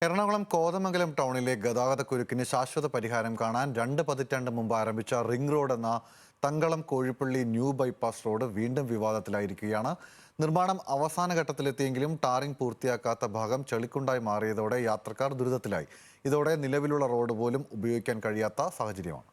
എറണാകുളം കോതമംഗലം ടൗണിലെ ഗതാഗതക്കുരുക്കിന് ശാശ്വത പരിഹാരം കാണാൻ 2 പതിറ്റാണ്ട് മുമ്പ് ആരംഭിച്ച റിംഗ് റോഡ് എന്ന Thankalam Kozhippally new bypass road വീണ്ടും വിവാദത്തിലായിരിക്കുകയാണ്. നിർമ്മാണം അവസാന ഘട്ടത്തിലെത്തിയെങ്കിലും ടാറിംഗ് പൂർത്തിയാക്കാത്ത ഭാഗം ചെളിക്കുണ്ടായി മാറിയതോടെ യാത്രക്കാർ ദുരിതത്തിലായി. ഇതോടെ നിലവിലുള്ള റോഡ് പോലും ഉപയോഗിക്കാൻ കഴിയാത്ത സാഹചര്യമാണ്.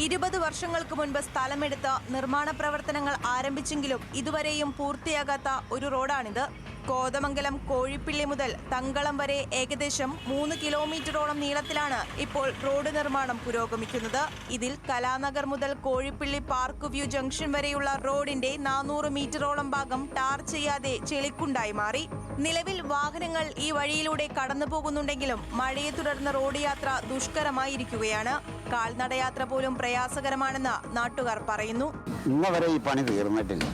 20 വർഷങ്ങൾക്ക് മുൻപ് സ്ഥലമെടുത്ത് നിർമ്മാണ പ്രവർത്തനങ്ങൾ ആരംഭിച്ചെങ്കിലും ഇതുവരെയും പൂർത്തിയാകാത്ത ഒരു റോഡാണിത്. കോതമംഗലം കോഴിപ്പള്ളി മുതൽ തങ്കളം വരെ ഏകദേശം 3 കിലോമീറ്ററോളം നീളത്തിലാണ് ഇപ്പോൾ റോഡ് നിർമ്മാണം പുരോഗമിക്കുന്നത്. ഇതിൽ കലാനഗർ മുതൽ കോഴിപ്പള്ളി പാർക്ക് വ്യൂ ജംഗ്ഷൻ വരെയുള്ള റോഡിന്റെ 400 മീറ്ററോളം ഭാഗം ടാർ ചെയ്യാതെ ചെളിക്കുണ്ടായി മാറി. നിലവിൽ വാഹനങ്ങൾ ഈ വഴിയിലൂടെ കടന്നു പോകുന്നുണ്ടെങ്കിലും മഴയെ തുടർന്ന് റോഡ് യാത്ര ദുഷ്കരമായിരിക്കുകയാണ്. കാൽനടയാത്ര പോലും പ്രയാസകരമാണെന്ന് നാട്ടുകാർ പറയുന്നു. ഇന്നവരെ ഈ പണി തീർന്നിട്ടില്ല.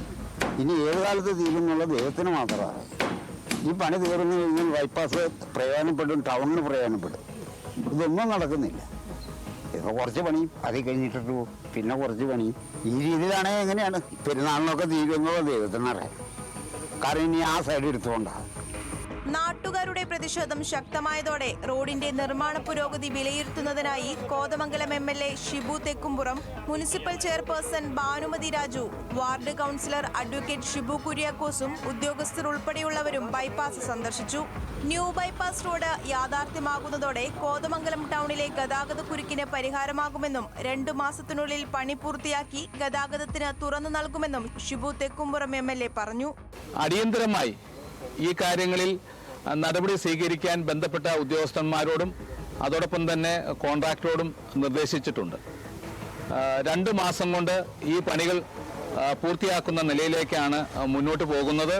ഇനി ഏത് കാലത്ത് തീരുന്നുള്ള ദൈവത്തിന് മാത്രമാണ്. ഈ പണി തീർന്നു കഴിഞ്ഞാൽ ബൈപ്പാസ് പ്രയോജനപ്പെടും, ടൗണിന് പ്രയോജനപ്പെടും. ഇതൊന്നും നടക്കുന്നില്ല. ഇപ്പോൾ കുറച്ച് പണി അതിൽ കഴിഞ്ഞിട്ടിട്ടു, പിന്നെ കുറച്ച് പണി. ഈ രീതിയിലാണെങ്കിൽ എങ്ങനെയാണ് പെരുന്നാളിനൊക്കെ തീരുന്നത് ദൈവത്തിനറിയാം. കാരണം ഇനി ആ സൈഡ് എടുത്തുകൊണ്ടാണ്. നാട്ടുകാരുടെ പ്രതിഷേധം ശക്തമായതോടെ റോഡിന്റെ നിർമ്മാണ പുരോഗതി വിലയിരുത്തുന്നതിനായി Kothamangalam MLA Shibu Thekkumpuram, municipal chairperson Bhanumathi Raju, ward councillor advocate Shibu കുര്യാക്കോസും ഉദ്യോഗസ്ഥർ ഉൾപ്പെടെയുള്ളവരും ബൈപ്പാസ് സന്ദർശിച്ചു. ന്യൂ ബൈപ്പാസ് റോഡ് യാഥാർത്ഥ്യമാകുന്നതോടെ കോതമംഗലം ടൗണിലെ ഗതാഗതക്കുരുക്കിന് പരിഹാരമാകുമെന്നും 2 മാസത്തിനുള്ളിൽ പണി പൂർത്തിയാക്കി ഗതാഗതത്തിന് തുറന്നു നൽകുമെന്നും ഷിബു തെക്കുംപുറം MLA പറഞ്ഞു. അടിയന്തരമായി ഈ കാര്യങ്ങളിൽ നടപടി സ്വീകരിക്കാൻ ബന്ധപ്പെട്ട ഉദ്യോഗസ്ഥന്മാരോടും അതോടൊപ്പം തന്നെ കോൺട്രാക്ടറോടും നിർദ്ദേശിച്ചിട്ടുണ്ട്. 2 മാസം കൊണ്ട് ഈ പണികൾ പൂർത്തിയാക്കുന്ന നിലയിലേക്കാണ് മുന്നോട്ട് പോകുന്നത്.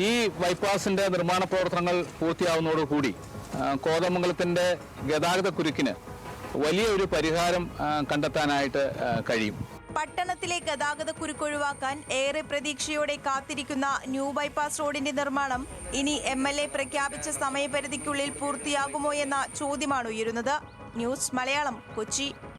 ഈ ബൈപ്പാസിൻ്റെ നിർമ്മാണ പ്രവർത്തനങ്ങൾ പൂർത്തിയാവുന്നതോടുകൂടി കോതമംഗലത്തിൻ്റെ ഗതാഗതക്കുരുക്കിന് വലിയൊരു പരിഹാരം കണ്ടെത്താനായിട്ട് കഴിയും. പട്ടണത്തിലെ ഗതാഗതക്കുരുക്ക് ഒഴിവാക്കാൻ ഏറെ പ്രതീക്ഷയോടെ കാത്തിരിക്കുന്ന ന്യൂ ബൈപ്പാസ് റോഡിന്റെ നിർമ്മാണം ഇനി MLA പ്രഖ്യാപിച്ച സമയപരിധിക്കുള്ളിൽ പൂർത്തിയാകുമോ എന്ന ചോദ്യമാണ് ഉയരുന്നത്. ന്യൂസ് മലയാളം, കൊച്ചി.